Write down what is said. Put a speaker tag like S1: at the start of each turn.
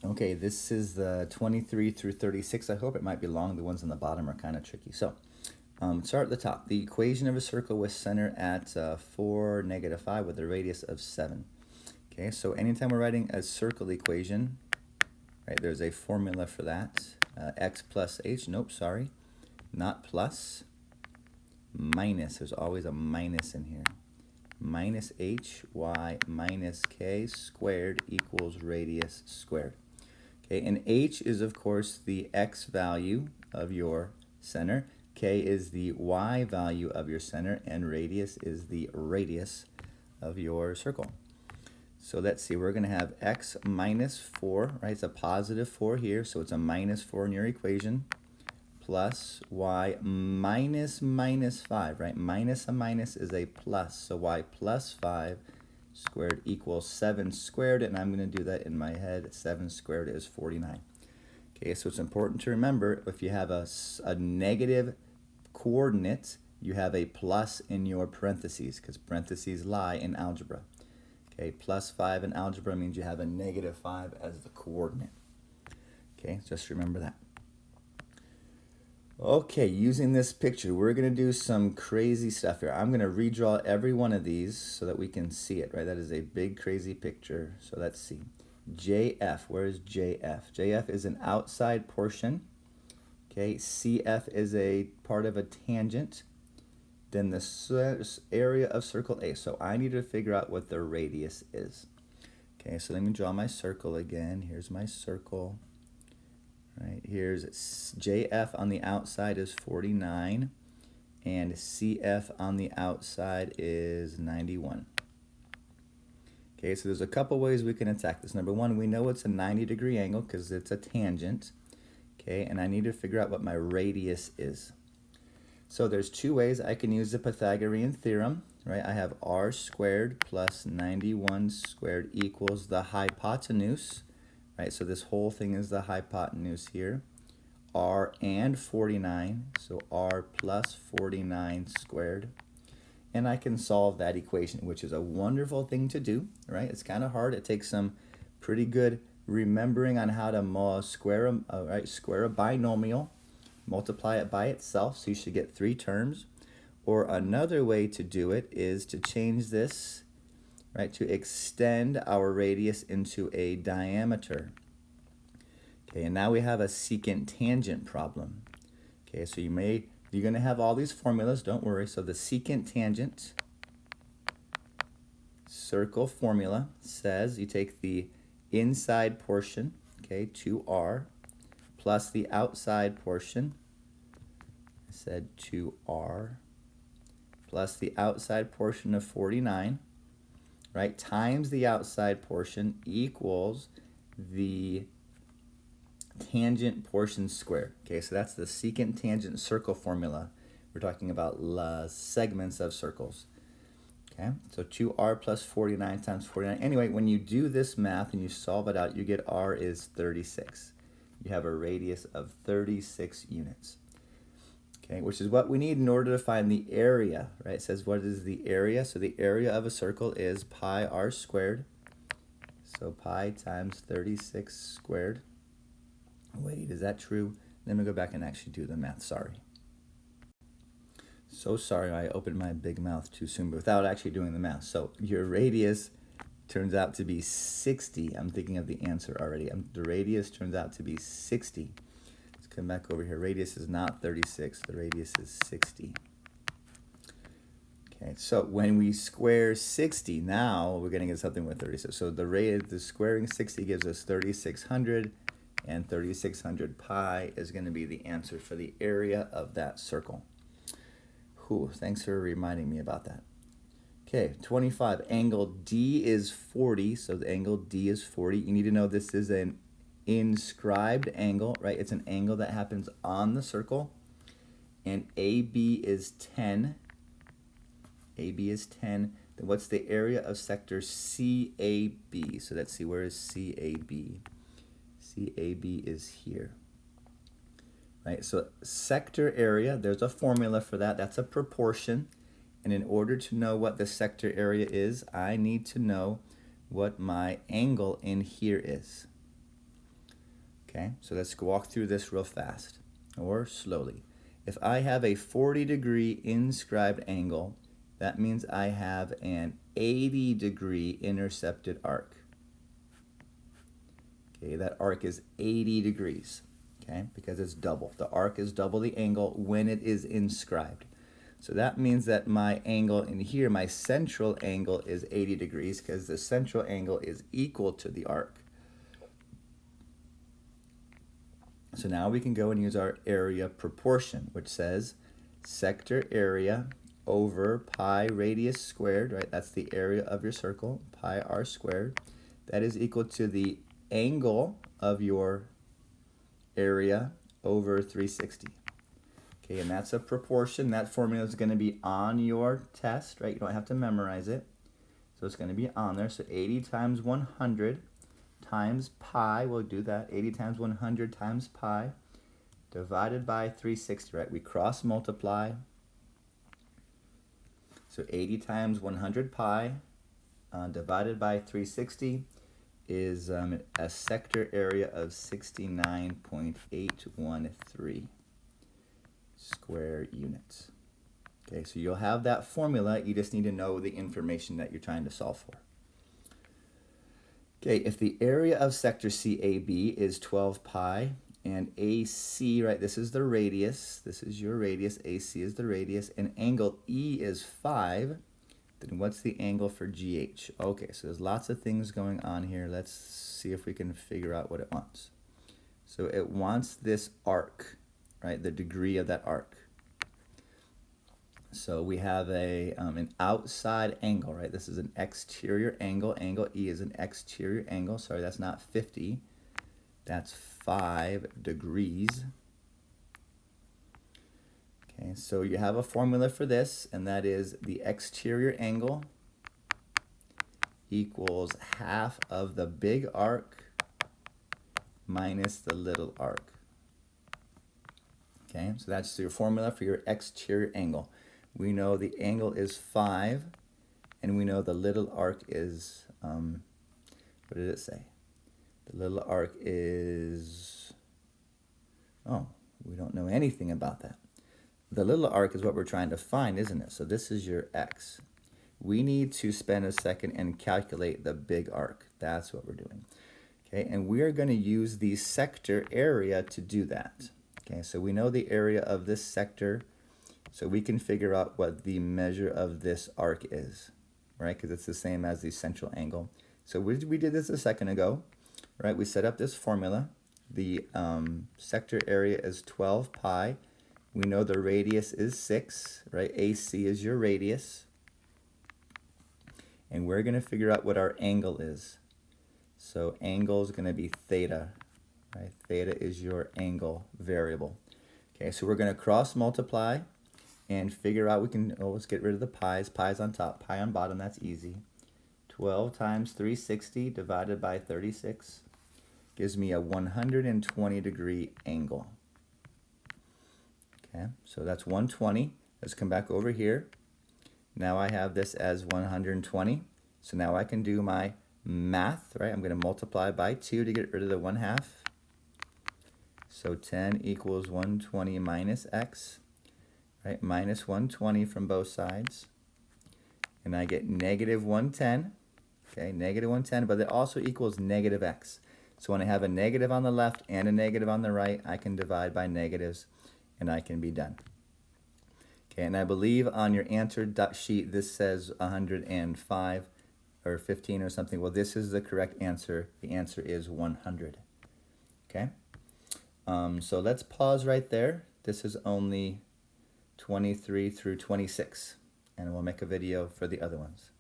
S1: Okay, this is the 23 through 36. I hope it might be long. The ones on the bottom are kind of tricky. So, start at the top. The equation of a circle with center at 4, -5 with a radius of 7. Okay, so anytime we're writing a circle equation, right, there's a formula for that. X plus h, nope, sorry, not plus, minus. There's always a minus in here. Minus hy minus k squared equals radius squared. Okay, and h is, of course, the x value of your center. K is the y value of your center, and radius is the radius of your circle. So let's see, we're going to have x minus 4, right? It's a positive 4 here, so it's a minus 4 in your equation, plus y minus 5, right? Minus a minus is a plus, so y plus 5 squared equals 7 squared, and I'm going to do that in my head. 7 squared is 49. Okay, so it's important to remember, if you have a negative coordinate, you have a plus in your parentheses, because parentheses lie in algebra. Okay, plus 5 in algebra means you have a -5 as the coordinate. Okay, just remember that. Okay, using this picture, we're going to do some crazy stuff here. I'm going to redraw every one of these so that we can see it, right? That is a big, crazy picture. So let's see. JF, where is JF? JF is an outside portion. Okay, CF is a part of a tangent. Then the area of circle A. So I need to figure out what the radius is. Okay, so let me draw my circle again. Here's my circle. Right, here's JF on the outside is 49, and CF on the outside is 91. Okay, so there's a couple ways we can attack this. Number one, we know it's a 90-degree angle because it's a tangent. Okay, and I need to figure out what my radius is. So there's two ways I can use the Pythagorean theorem, right? I have r squared plus 91 squared equals the hypotenuse. Right, so this whole thing is the hypotenuse here. R and 49, so r plus 49 squared. And I can solve that equation, which is a wonderful thing to do, right? It's kind of hard. It takes some pretty good remembering on how to square a binomial, multiply it by itself, so you should get 3 terms. Or another way to do it is to change this, right, to extend our radius into a diameter. Okay, and now we have a secant tangent problem. Okay, so you're going to have all these formulas, don't worry. So the secant tangent circle formula says you take the inside portion, okay, 2r, plus the outside portion, I said 2r, plus the outside portion of 49, right, times the outside portion equals the tangent portion squared. Okay, so that's the secant tangent circle formula. We're talking about segments of circles. Okay, so 2r plus 49 times 49. Anyway, when you do this math and you solve it out, you get r is 36. You have a radius of 36 units. Okay, which is what we need in order to find the area, right? It says what is the area? So the area of a circle is pi r squared. So pi times 36 squared. Wait, is that true? Let me go back and actually do the math, sorry. So sorry, I opened my big mouth too soon, but without actually doing the math. So your radius turns out to be 60. I'm thinking of the answer already. The radius turns out to be 60. Come back over here. Radius is not 36. The radius is 60. Okay, so when we square 60, now we're going to get something with 36. So the squaring 60 gives us 3,600, and 3,600 pi is going to be the answer for the area of that circle. Whew, thanks for reminding me about that. Okay, 25. Angle D is 40, so the angle D is 40. You need to know this is an inscribed angle, right? It's an angle that happens on the circle, and AB is 10. AB is 10. Then what's the area of sector CAB? So let's see, where is CAB? CAB is here. Right, so sector area, there's a formula for that. That's a proportion. And in order to know what the sector area is, I need to know what my angle in here is. Okay, so let's walk through this real fast or slowly. If I have a 40-degree inscribed angle, that means I have an 80-degree intercepted arc. Okay, that arc is 80 degrees, okay, because it's double. The arc is double the angle when it is inscribed. So that means that my angle in here, my central angle is 80 degrees because the central angle is equal to the arc. So now we can go and use our area proportion, which says sector area over pi radius squared, right? That's the area of your circle, pi r squared. That is equal to the angle of your area over 360. Okay, and that's a proportion. That formula is going to be on your test, right? You don't have to memorize it. So it's going to be on there. So 80 times 100 times pi, we'll do that. 80 times 100 times pi divided by 360, right? We cross multiply. So 80 times 100 pi divided by 360 is a sector area of 69.813 square units. Okay, so you'll have that formula. You just need to know the information that you're trying to solve for. Okay, if the area of sector CAB is 12 pi and AC, right, this is the radius, this is your radius, AC is the radius, and angle E is 5, then what's the angle for GH? Okay, so there's lots of things going on here. Let's see if we can figure out what it wants. So it wants this arc, right, the degree of that arc. So we have an outside angle, right? This is an exterior angle. Angle E is an exterior angle. Sorry, that's not 50. That's 5 degrees. Okay, so you have a formula for this, and that is the exterior angle equals half of the big arc minus the little arc. Okay, so that's your formula for your exterior angle. We know the angle is 5, and we know the little arc is, what did it say? The little arc is, oh, we don't know anything about that. The little arc is what we're trying to find, isn't it? So this is your x. We need to spend a second and calculate the big arc. That's what we're doing. Okay, and we are going to use the sector area to do that. Okay, so we know the area of this sector, so we can figure out what the measure of this arc is, right? Because it's the same as the central angle. So we did this a second ago, right? We set up this formula. The sector area is 12 pi. We know the radius is 6, right? AC is your radius. And we're going to figure out what our angle is. So angle is going to be theta, right? Theta is your angle variable. Okay, so we're going to cross multiply and figure out, we can, let's get rid of the pi's. Pi's on top, pi on bottom, that's easy. 12 times 360 divided by 36 gives me a 120 degree angle. Okay, so that's 120. Let's come back over here. Now I have this as 120. So now I can do my math, right? I'm going to multiply by 2 to get rid of the 1/2. So 10 equals 120 minus x. Right, minus 120 from both sides, and I get negative 110, okay, negative 110, but it also equals negative x. So when I have a negative on the left and a negative on the right, I can divide by negatives, and I can be done. Okay, and I believe on your answer sheet, this says 105 or 15 or something. Well, this is the correct answer. The answer is 100, okay? So let's pause right there. This is only 23 through 26, and we'll make a video for the other ones.